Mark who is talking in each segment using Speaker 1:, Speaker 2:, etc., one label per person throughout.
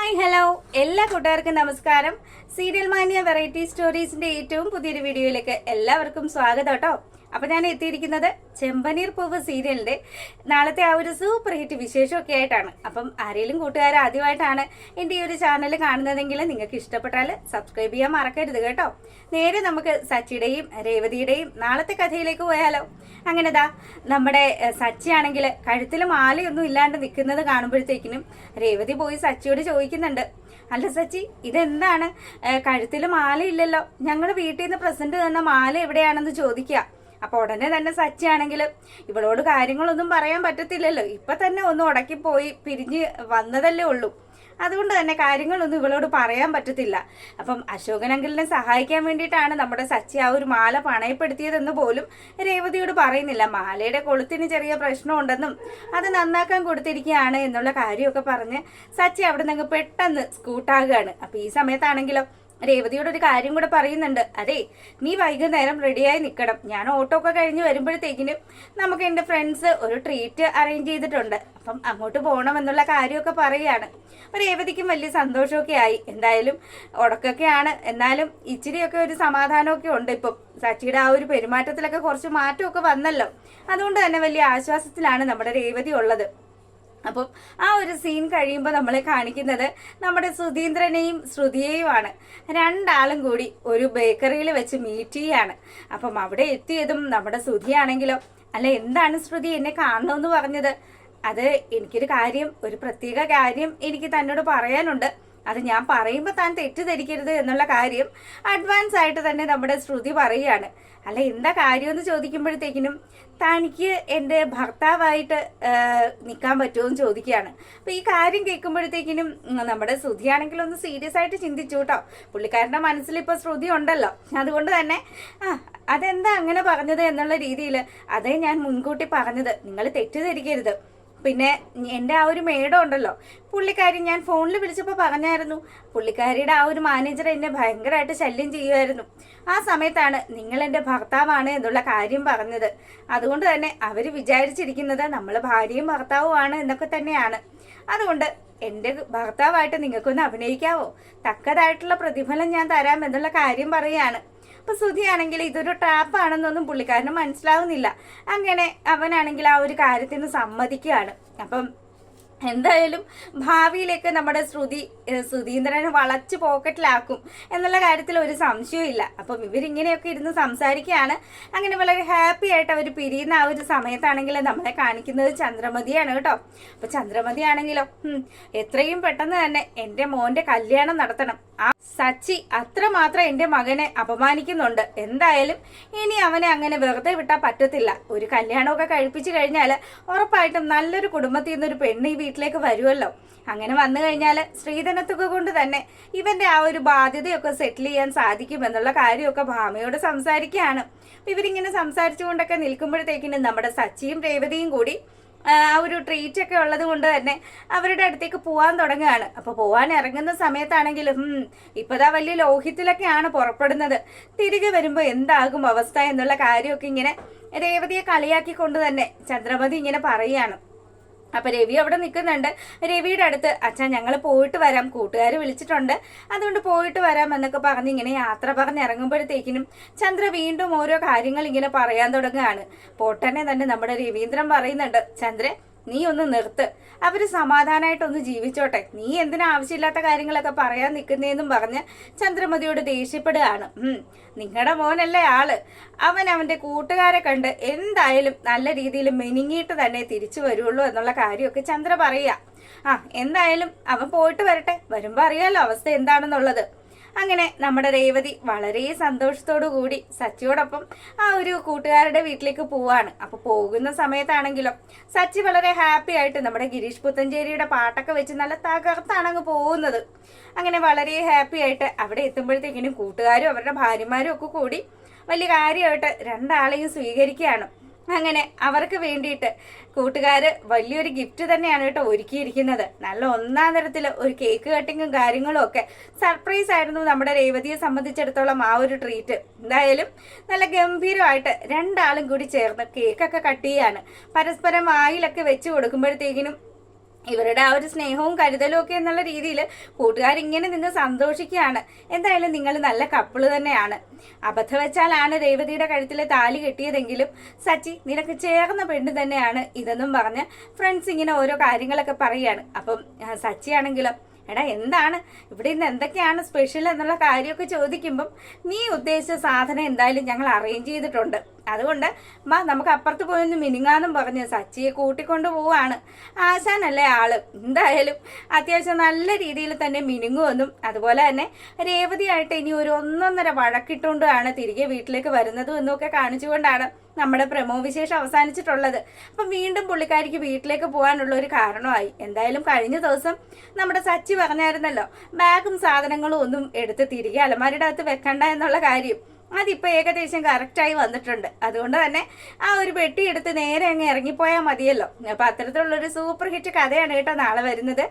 Speaker 1: Hi hello എല്ലാ കൂട്ടുകാർക്കും നമസ്കാരം. സീരിയൽ മാനിയ വെറൈറ്റി സ്റ്റോറീസിന്റെ ഏറ്റവും പുതിയൊരു വീഡിയോയിലേക്ക് എല്ലാവർക്കും സ്വാഗതം കേട്ടോ. അപ്പൊ ഞാൻ എത്തിയിരിക്കുന്നത് ചെമ്പനീർ പൂവ് സീരിയലിന്റെ നാളത്തെ ആ ഒരു സൂപ്പർ ഹിറ്റ് വിശേഷമൊക്കെ ആയിട്ടാണ്. അപ്പം ആരെങ്കിലും കൂട്ടുകാർ ആദ്യമായിട്ടാണ് എൻ്റെ ഈ ഒരു ചാനൽ കാണുന്നതെങ്കിൽ നിങ്ങൾക്ക് ഇഷ്ടപ്പെട്ടാൽ സബ്സ്ക്രൈബ് ചെയ്യാൻ മറക്കരുത് കേട്ടോ. നേരെ നമുക്ക് സച്ചിയുടെയും രേവതിയുടെയും നാളത്തെ കഥയിലേക്ക് പോയാലോ. അങ്ങനെതാ നമ്മുടെ സച്ചിയാണെങ്കിൽ കഴുത്തിൽ മാലയൊന്നും ഇല്ലാണ്ട് നിൽക്കുന്നത് കാണുമ്പോഴത്തേക്കിനും രേവതി പോയി സച്ചിയോട് ചോദിക്കുന്നുണ്ട്, അല്ല സച്ചി, ഇതെന്താണ് കഴുത്തിൽ മാല ഇല്ലല്ലോ, ഞങ്ങളുടെ വീട്ടിൽ നിന്ന് പ്രസന്റ് തന്ന മാല എവിടെയാണെന്ന് ചോദിക്കുക. അപ്പൊ ഉടനെ തന്നെ സച്ചിയാണെങ്കിൽ ഇവളോട് കാര്യങ്ങളൊന്നും പറയാൻ പറ്റത്തില്ലല്ലോ, ഇപ്പൊ തന്നെ ഒന്ന് ഉടക്കിപ്പോയി പിരിഞ്ഞ് വന്നതല്ലേ ഉള്ളൂ, അതുകൊണ്ട് തന്നെ കാര്യങ്ങളൊന്നും ഇവളോട് പറയാൻ പറ്റത്തില്ല. അപ്പം അശോകൻ അങ്കിളിനെ സഹായിക്കാൻ വേണ്ടിയിട്ടാണ് നമ്മുടെ സച്ചി ആ ഒരു മാല പണയപ്പെടുത്തിയതെന്ന് പോലും രേവതിയോട് പറയുന്നില്ല. മാലയുടെ കൊളുത്തിന് ചെറിയ പ്രശ്നമുണ്ടെന്നും അത് നന്നാക്കാൻ കൊടുത്തിരിക്കുകയാണ് എന്നുള്ള കാര്യമൊക്കെ പറഞ്ഞ് സച്ചി അവിടെ നിന്ന് പെട്ടെന്ന് സ്കൂട്ടാകുകയാണ്. അപ്പൊ ഈ സമയത്താണെങ്കിലോ രേവതിയോട് ഒരു കാര്യം കൂടെ പറയുന്നുണ്ട്, അതെ നീ വൈകുന്നേരം റെഡിയായി നിൽക്കണം, ഞാൻ ഓട്ടോ ഒക്കെ കഴിഞ്ഞ് വരുമ്പോഴത്തേക്കിനും നമുക്ക് എൻ്റെ ഫ്രണ്ട്സ് ഒരു ട്രീറ്റ് അറേഞ്ച് ചെയ്തിട്ടുണ്ട്, അപ്പം അങ്ങോട്ട് പോകണം എന്നുള്ള കാര്യമൊക്കെ പറയുകയാണ്. അപ്പം രേവതിക്കും വലിയ സന്തോഷമൊക്കെ ആയി. എന്തായാലും ഉടക്കൊക്കെയാണ്, എന്നാലും ഇച്ചിരിയൊക്കെ ഒരു സമാധാനമൊക്കെ ഉണ്ട്. ഇപ്പം സച്ചിയുടെ ആ ഒരു പെരുമാറ്റത്തിലൊക്കെ കുറച്ച് മാറ്റമൊക്കെ വന്നല്ലോ, അതുകൊണ്ട് തന്നെ വലിയ ആശ്വാസത്തിലാണ് നമ്മുടെ രേവതി ഉള്ളത്. അപ്പം ആ ഒരു സീൻ കഴിയുമ്പോൾ നമ്മളെ കാണിക്കുന്നത് നമ്മുടെ സുധീന്ദ്രനെയും ശ്രുതിയെയുമാണ്. രണ്ടാളും കൂടി ഒരു ബേക്കറിയിൽ വെച്ച് മീറ്റ് ചെയ്യാണ്. അപ്പം അവിടെ എത്തിയതും നമ്മുടെ ശ്രുതിയാണെങ്കിലോ, അല്ല എന്താണ് ശ്രുതി എന്നെ കാണണമെന്ന് പറഞ്ഞത്, അത് എനിക്കൊരു കാര്യം, ഒരു പ്രത്യേക കാര്യം എനിക്ക് തന്നോട് പറയാനുണ്ട്, അത് ഞാൻ പറയുമ്പോൾ താൻ തെറ്റിദ്ധരിക്കരുത് എന്നുള്ള കാര്യം അഡ്വാൻസ് ആയിട്ട് തന്നെ നമ്മുടെ ശ്രുതി പറയുകയാണ്. അല്ല എന്താ കാര്യമെന്ന് ചോദിക്കുമ്പോഴത്തേക്കിനും തനിക്ക് എൻ്റെ ഭർത്താവായിട്ട് നിൽക്കാൻ പറ്റുമോ എന്ന് ചോദിക്കുകയാണ്. അപ്പോൾ ഈ കാര്യം കേൾക്കുമ്പോഴത്തേക്കിനും നമ്മുടെ ശ്രുതിയാണെങ്കിലും ഒന്ന് സീരിയസ് ആയിട്ട് ചിന്തിച്ചു കേട്ടോ. പുള്ളിക്കാരൻ്റെ മനസ്സിലിപ്പോൾ ശ്രുതി ഉണ്ടല്ലോ, അതുകൊണ്ട് തന്നെ അതെന്താ അങ്ങനെ പറഞ്ഞത് എന്നുള്ള രീതിയിൽ അതേ ഞാൻ മുൻകൂട്ടി പറഞ്ഞത്, നിങ്ങൾ തെറ്റിദ്ധരിക്കരുത്. പിന്നെ എൻ്റെ ആ ഒരു മേഡം ഉണ്ടല്ലോ, പുള്ളിക്കാരി ഞാൻ ഫോണിൽ വിളിച്ചപ്പോൾ പറഞ്ഞായിരുന്നു, പുള്ളിക്കാരിയുടെ ആ ഒരു മാനേജർ എന്നെ ഭയങ്കരമായിട്ട് ശല്യം ചെയ്യുമായിരുന്നു. ആ സമയത്താണ് നിങ്ങൾ എൻ്റെ ഭർത്താവാണ് എന്നുള്ള കാര്യം പറഞ്ഞത്. അതുകൊണ്ട് തന്നെ അവർ വിചാരിച്ചിരിക്കുന്നത് നമ്മൾ ഭാര്യയും ഭർത്താവുമാണ് എന്നൊക്കെ തന്നെയാണ്. അതുകൊണ്ട് എൻ്റെ ഭർത്താവായിട്ട് നിങ്ങൾക്കൊന്ന് അഭിനയിക്കാവോ, തക്കതായിട്ടുള്ള പ്രതിഫലം ഞാൻ തരാം എന്നുള്ള കാര്യം പറയുകയാണ്. അപ്പൊ ശ്രുതിയാണെങ്കിൽ ഇതൊരു ട്രാപ്പാണെന്നൊന്നും പുള്ളിക്കാരന് മനസ്സിലാവുന്നില്ല. അങ്ങനെ അവനാണെങ്കിൽ ആ ഒരു കാര്യത്തിന് സമ്മതിക്കുകയാണ്. അപ്പം എന്തായാലും ഭാവിയിലേക്ക് നമ്മുടെ സുധീന്ദ്രനെ വളച്ച് പോക്കറ്റിലാക്കും എന്നുള്ള കാര്യത്തിൽ ഒരു സംശയവും ഇല്ല. അപ്പം ഇവരിങ്ങനെയൊക്കെ ഇരുന്ന് സംസാരിക്കുകയാണ്. അങ്ങനെ വളരെ ഹാപ്പി ആയിട്ട് അവർ പിരിയുന്ന ആ ഒരു സമയത്താണെങ്കിൽ നമ്മളെ കാണിക്കുന്നത് ചന്ദ്രമതിയാണ് കേട്ടോ. അപ്പൊ ചന്ദ്രമതി ആണെങ്കിലോ, എത്രയും പെട്ടെന്ന് തന്നെ എൻ്റെ മോന്റെ കല്യാണം നടത്തണം, ആ സച്ചി അത്രമാത്രം എൻ്റെ മകനെ അപമാനിക്കുന്നുണ്ട്, എന്തായാലും ഇനി അവനെ അങ്ങനെ വെറുതെ വിട്ടാൽ പറ്റത്തില്ല. ഒരു കല്യാണമൊക്കെ കഴിപ്പിച്ചു കഴിഞ്ഞാൽ ഉറപ്പായിട്ടും നല്ലൊരു കുടുംബത്തിൽ നിന്നൊരു പെണ്ണ് ഈ വീട്ടിലേക്ക് വരുമല്ലോ. അങ്ങനെ വന്നു കഴിഞ്ഞാൽ സ്ത്രീധനത്തുക കൊണ്ട് തന്നെ ഇവന്റെ ആ ഒരു ബാധ്യതയൊക്കെ സെറ്റിൽ ചെയ്യാൻ സാധിക്കും എന്നുള്ള കാര്യമൊക്കെ ഭാമയോട് സംസാരിക്കുകയാണ്. ഇവരിങ്ങനെ സംസാരിച്ചുകൊണ്ടൊക്കെ നിൽക്കുമ്പോഴത്തേക്കിനും നമ്മുടെ സച്ചിയും രേവതിയും കൂടി ആ ഒരു ട്രീറ്റ് ഒക്കെ ഉള്ളത് കൊണ്ട് തന്നെ അവരുടെ അടുത്തേക്ക് പോകാൻ തുടങ്ങുകയാണ്. അപ്പൊ പോകാൻ ഇറങ്ങുന്ന സമയത്താണെങ്കിലും ഇപ്പതാ വലിയ ലോഹിത്തിലൊക്കെയാണ് പുറപ്പെടുന്നത്. തിരികെ വരുമ്പോൾ എന്താകും അവസ്ഥ എന്നുള്ള കാര്യമൊക്കെ ഇങ്ങനെ രേവതിയെ കളിയാക്കിക്കൊണ്ട് തന്നെ ചന്ദ്രമതി ഇങ്ങനെ പറയുകയാണ്. അപ്പൊ രവി അവിടെ നിൽക്കുന്നുണ്ട്. രവിയുടെ അടുത്ത് അച്ഛാ ഞങ്ങൾ പോയിട്ട് വരാം, കൂട്ടുകാർ വിളിച്ചിട്ടുണ്ട്, അതുകൊണ്ട് പോയിട്ട് വരാം എന്നൊക്കെ പറഞ്ഞ് ഇങ്ങനെ യാത്ര പറഞ്ഞ് ഇറങ്ങുമ്പോഴത്തേക്കിനും ചന്ദ്ര വീണ്ടും ഓരോ കാര്യങ്ങൾ ഇങ്ങനെ പറയാൻ തുടങ്ങുകയാണ്. പോട്ടനെ തന്നെ നമ്മുടെ രവീന്ദ്രൻ പറയുന്നുണ്ട്, ചന്ദ്ര നീ ഒന്ന് നിർത്ത്, അവര് സമാധാനമായിട്ടൊന്ന് ജീവിച്ചോട്ടെ, നീ എന്തിനാ ആവശ്യമില്ലാത്ത കാര്യങ്ങളൊക്കെ പറയാൻ നിൽക്കുന്നതെന്നും പറഞ്ഞ് ചന്ദ്രമതിയോട് ദേഷ്യപ്പെടുകയാണ്. നിങ്ങളുടെ മോനല്ലേ ആള്, അവൻ അവന്റെ കൂട്ടുകാരെ കണ്ട് എന്തായാലും നല്ല രീതിയിൽ മെനിങ്ങിയിട്ട് തന്നെ തിരിച്ചു വരുള്ളൂ എന്നുള്ള കാര്യമൊക്കെ ചന്ദ്ര പറയുക. എന്തായാലും അവൻ പോയിട്ട് വരട്ടെ, വരുമ്പോ അറിയാലോ അവസ്ഥ എന്താണെന്നുള്ളത്. അങ്ങനെ നമ്മുടെ രേവതി വളരെ സന്തോഷത്തോടു കൂടി സച്ചിയോടൊപ്പം ആ ഒരു കൂട്ടുകാരുടെ വീട്ടിലേക്ക് പോവാണ്. അപ്പൊ പോകുന്ന സമയത്താണെങ്കിലോ സച്ചി വളരെ ഹാപ്പി ആയിട്ട് നമ്മുടെ ഗിരീഷ് പുത്തഞ്ചേരിയുടെ പാട്ടൊക്കെ വെച്ച് നല്ല തകർത്താണ് അങ്ങ് പോകുന്നത്. അങ്ങനെ വളരെ ഹാപ്പി ആയിട്ട് അവിടെ എത്തുമ്പോഴത്തേക്കിനും കൂട്ടുകാരും അവരുടെ ഭാര്യമാരും ഒക്കെ കൂടി വലിയ കാര്യമായിട്ട് രണ്ടാളെയും സ്വീകരിക്കുകയാണ്. അങ്ങനെ അവർക്ക് വേണ്ടിയിട്ട് കൂട്ടുകാര് വലിയൊരു ഗിഫ്റ്റ് തന്നെയാണ് കേട്ടോ ഒരുക്കിയിരിക്കുന്നത്. നല്ല ഒന്നാം തരത്തിൽ ഒരു കേക്ക് കട്ടിങ്ങും കാര്യങ്ങളും ഒക്കെ സർപ്രൈസ് ആയിരുന്നു നമ്മുടെ രേവതിയെ സംബന്ധിച്ചിടത്തോളം ആ ഒരു ട്രീറ്റ്. എന്തായാലും നല്ല ഗംഭീരമായിട്ട് രണ്ടാളും കൂടി ചേർന്ന് കേക്കൊക്കെ കട്ട് ചെയ്യാണ്. പരസ്പരം വായിലൊക്കെ വെച്ച് കൊടുക്കുമ്പോഴത്തേക്കിനും ഇവരുടെ ആ ഒരു സ്നേഹവും കരുതലും ഒക്കെ എന്നുള്ള രീതിയിൽ കൂട്ടുകാരിങ്ങനെ നിന്ന് സന്തോഷിക്കുകയാണ്. എന്തായാലും നിങ്ങൾ നല്ല കപ്പിള് തന്നെയാണ്. അബദ്ധം വെച്ചാലാണ് രേവതിയുടെ കഴുത്തിലെ താലി കെട്ടിയതെങ്കിലും സച്ചി നിനക്ക് ചേർന്ന പെണ്ണ് തന്നെയാണ് ഇതെന്നും പറഞ്ഞ് ഫ്രണ്ട്സ് ഇങ്ങനെ ഓരോ കാര്യങ്ങളൊക്കെ പറയുകയാണ്. അപ്പം സച്ചിയാണെങ്കിലോ എടാ എന്താണ് ഇവിടെ ഇന്ന് എന്തൊക്കെയാണ് സ്പെഷ്യൽ എന്നുള്ള കാര്യമൊക്കെ ചോദിക്കുമ്പം നീ ഉദ്ദേശിച്ച സാധനം എന്തായാലും ഞങ്ങൾ അറേഞ്ച് ചെയ്തിട്ടുണ്ട്, അതുകൊണ്ട് നമുക്ക് അപ്പുറത്ത് പോയൊന്ന് മിനിങ്ങാന്നും പറഞ്ഞ് സച്ചിയെ കൂട്ടിക്കൊണ്ട് പോവാണ്. ആശാനല്ലേ ആള്, എന്തായാലും അത്യാവശ്യം നല്ല രീതിയിൽ തന്നെ മിനുങ്ങുമെന്നും അതുപോലെ തന്നെ രേവതിയായിട്ട് ഇനി ഒരു 1.5 വഴക്കിട്ടുകൊണ്ടാണ് തിരികെ വീട്ടിലേക്ക് വരുന്നതും എന്നൊക്കെ കാണിച്ചുകൊണ്ടാണ് നമ്മുടെ പ്രമോ വിശേഷം അവസാനിച്ചിട്ടുള്ളത്. അപ്പം വീണ്ടും പുള്ളിക്കാരിക്ക് വീട്ടിലേക്ക് പോകാനുള്ള ഒരു കാരണമായി. എന്തായാലും കഴിഞ്ഞ ദിവസം നമ്മുടെ സച്ചി പറഞ്ഞായിരുന്നല്ലോ ബാഗും സാധനങ്ങളും ഒന്നും എടുത്ത് തിരികെ അലമാരിയുടെ അകത്ത് വെക്കണ്ട എന്നുള്ള കാര്യം. അതിപ്പോൾ ഏകദേശം കറക്റ്റായി വന്നിട്ടുണ്ട്. അതുകൊണ്ട് തന്നെ ആ ഒരു പെട്ടി എടുത്ത് നേരെ അങ്ങ് ഇറങ്ങിപ്പോയാൽ മതിയല്ലോ. അപ്പം അത്തരത്തിലുള്ളൊരു സൂപ്പർ ഹിറ്റ് കഥയാണ് കേട്ടോ നാളെ വരുന്നത്.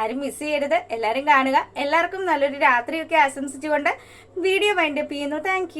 Speaker 1: ആരും മിസ് ചെയ്യരുത്, എല്ലാവരും കാണുക. എല്ലാവർക്കും നല്ലൊരു രാത്രിയൊക്കെ ആശംസിച്ചുകൊണ്ട് വീഡിയോ വൈൻഡപ്പ് ചെയ്യുന്നു. താങ്ക്